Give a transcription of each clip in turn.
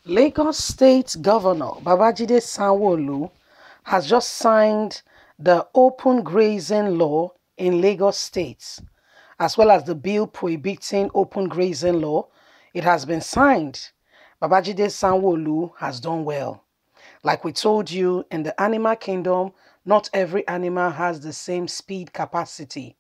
Lagos State Governor Babajide Sanwo-Olu has just signed the open grazing law in Lagos State, as well as the bill prohibiting open grazing law. It has been signed. Babajide Sanwo-Olu has done well. Like we told you, in the animal kingdom, not every animal has the same speed capacity.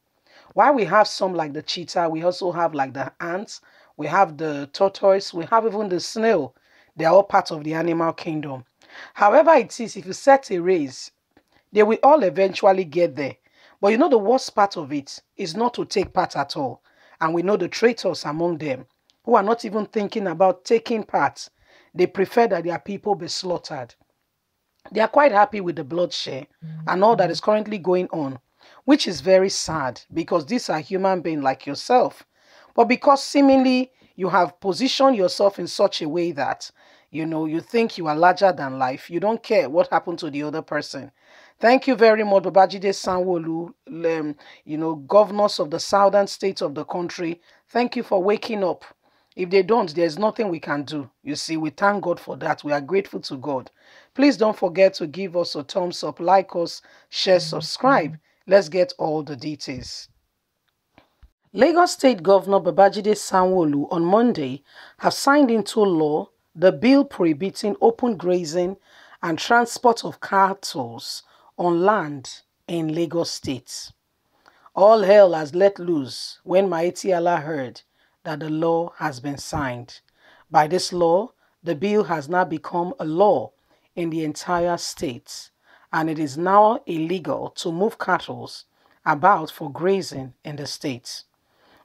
While we have some like the cheetah, we also have like the ants, we have the tortoise, we have even the snail. They are all part of the animal kingdom. However it is, if you set a race, they will all eventually get there. But you know the worst part of it is not to take part at all. And we know the traitors among them who are not even thinking about taking part. They prefer that their people be slaughtered. They are quite happy with the bloodshed and all that is currently going on, which is very sad because these are human beings like yourself. But because seemingly you have positioned yourself in such a way that, you think you are larger than life, you don't care what happened to the other person. Thank you very much, Babajide Sanwo-Olu, governors of the southern states of the country. Thank you for waking up. If they don't, there's nothing we can do. You see, we thank God for that. We are grateful to God. Please don't forget to give us a thumbs up, like us, share, subscribe. Let's get all the details. Lagos State Governor Babajide Sanwo-Olu on Monday have signed into law the bill prohibiting open grazing and transport of cattle on land in Lagos State. All hell has let loose when Miyetti Allah heard that the law has been signed. By this law, the bill has now become a law in the entire state, and it is now illegal to move cattle about for grazing in the state.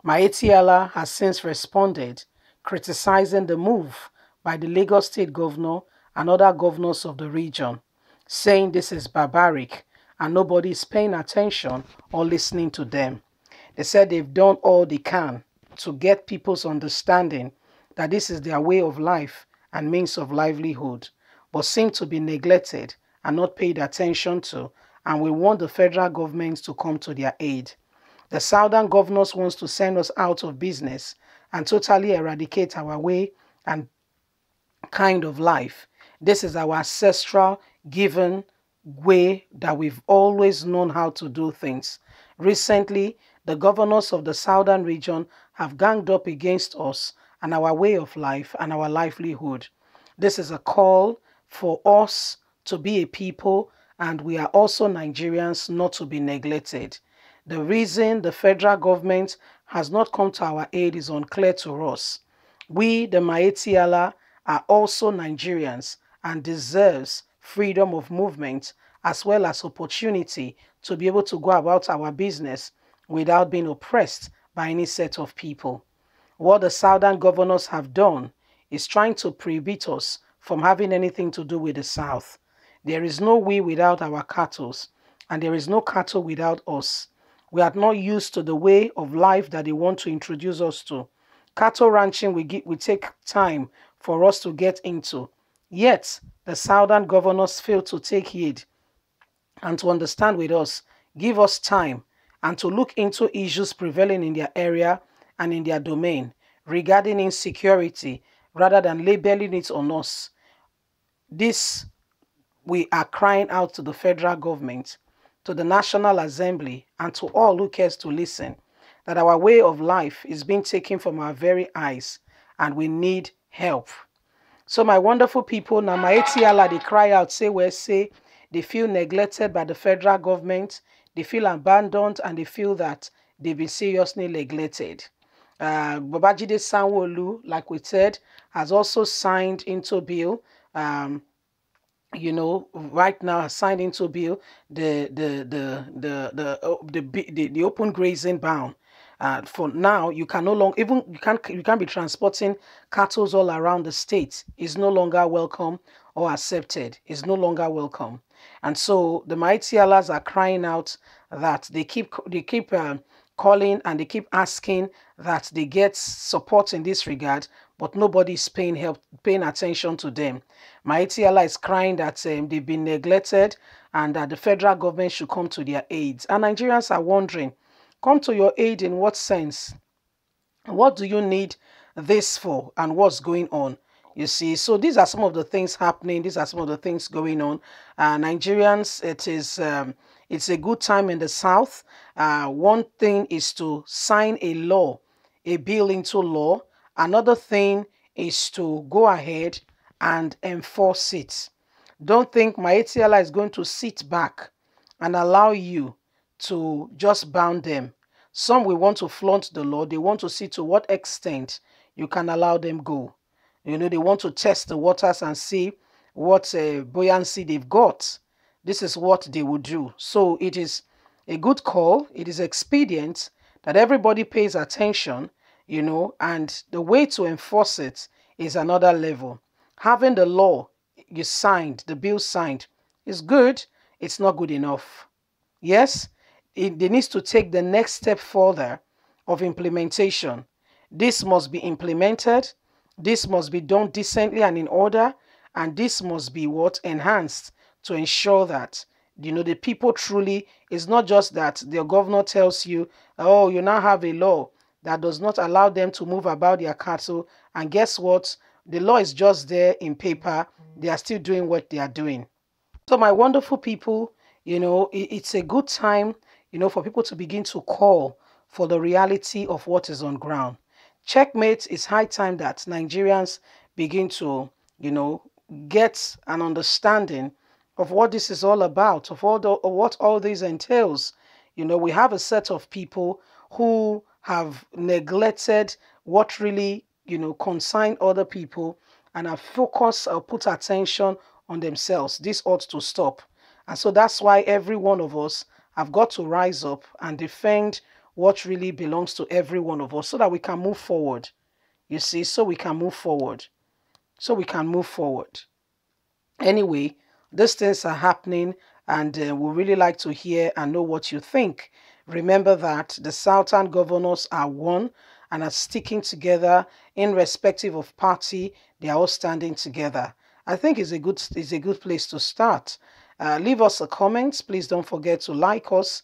Miyetti Allah has since responded, criticizing the move by the Lagos State Governor and other governors of the region, saying this is barbaric and nobody is paying attention or listening to them. They said they've done all they can to get people's understanding that this is their way of life and means of livelihood, but seem to be neglected and not paid attention to, and we want the federal government to come to their aid. The southern governors wants to send us out of business and totally eradicate our way and kind of life. This is our ancestral given way that we've always known how to do things. Recently, the governors of the southern region have ganged up against us and our way of life and our livelihood. This is a call for us to be a people, and we are also Nigerians, not to be neglected. The reason the federal government has not come to our aid is unclear to us. We, the Miyetti Allah, are also Nigerians and deserves freedom of movement as well as opportunity to be able to go about our business without being oppressed by any set of people. What the southern governors have done is trying to prohibit us from having anything to do with the south. There is no we without our cattle, and there is no cattle without us. We are not used to the way of life that they want to introduce us to. Cattle ranching will take time for us to get into. Yet, the southern governors fail to take heed and to understand with us, give us time, and to look into issues prevailing in their area and in their domain regarding insecurity rather than labeling it on us. This, we are crying out to the federal government, to the National Assembly, and to all who cares to listen, that our way of life is being taken from our very eyes and we need help. So my wonderful people, now Miyetti Allah, they cry out, say, they feel neglected by the federal government, they feel abandoned, and they feel that they've been seriously neglected. Babajide Sanwo-Olu, like we said, has also signed into bill, right now has signed into bill the open grazing ban. For now, you can no longer you can't be transporting cattle all around the state. Is no longer welcome or accepted. Is no longer welcome, and so the Miyetti Allahs are crying out that they keep calling and they keep asking that they get support in this regard, but nobody is paying attention to them. Miyetti Allah is crying that they've been neglected and that the federal government should come to their aid. And Nigerians are wondering, come to your aid in what sense? What do you need this for and what's going on? You see, so these are some of the things happening. These are some of the things going on. Nigerians, it's a good time in the South. One thing is to sign a law, a bill into law. Another thing is to go ahead and enforce it. Don't think Miyetti Allah is going to sit back and allow you to just bound them. Some will want to flaunt the law. They want to see to what extent you can allow them go. They want to test the waters and see what buoyancy they've got. This is what they will do. So it is a good call. It is expedient that everybody pays attention, and the way to enforce it is another level. Having the law you signed, the bill signed, is good. It's not good enough. Yes, they need to take the next step further of implementation. This must be implemented. This must be done decently and in order. And this must be enhanced to ensure that, the people truly, it's not just that the governor tells you, oh, you now have a law that does not allow them to move about their cattle. And guess what? The law is just there in paper. They are still doing what they are doing. So my wonderful people, it's a good time, for people to begin to call for the reality of what is on ground. Checkmate, it's high time that Nigerians begin to, get an understanding of what this is all about, of what all this entails. We have a set of people who have neglected what really, concern other people and have focused or put attention on themselves. This ought to stop. And so that's why every one of us have got to rise up and defend what really belongs to every one of us so that we can move forward. You see, so we can move forward. So we can move forward. Anyway, these things are happening, and we really like to hear and know what you think. Remember that the Southern governors are one and are sticking together irrespective of party. They are all standing together. I think it's a good place to start. Leave us a comment. Please don't forget to like us,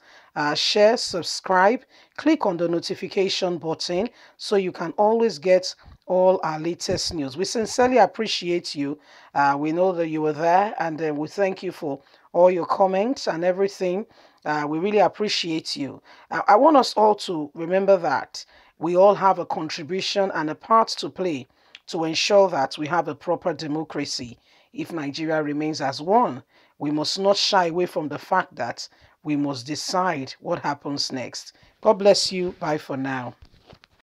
share, subscribe, click on the notification button so you can always get all our latest news. We sincerely appreciate you. We know that you were there, and we thank you for all your comments and everything. We really appreciate you. I want us all to remember that we all have a contribution and a part to play to ensure that we have a proper democracy. If Nigeria remains as one, we must not shy away from the fact that we must decide what happens next. God bless you. Bye for now.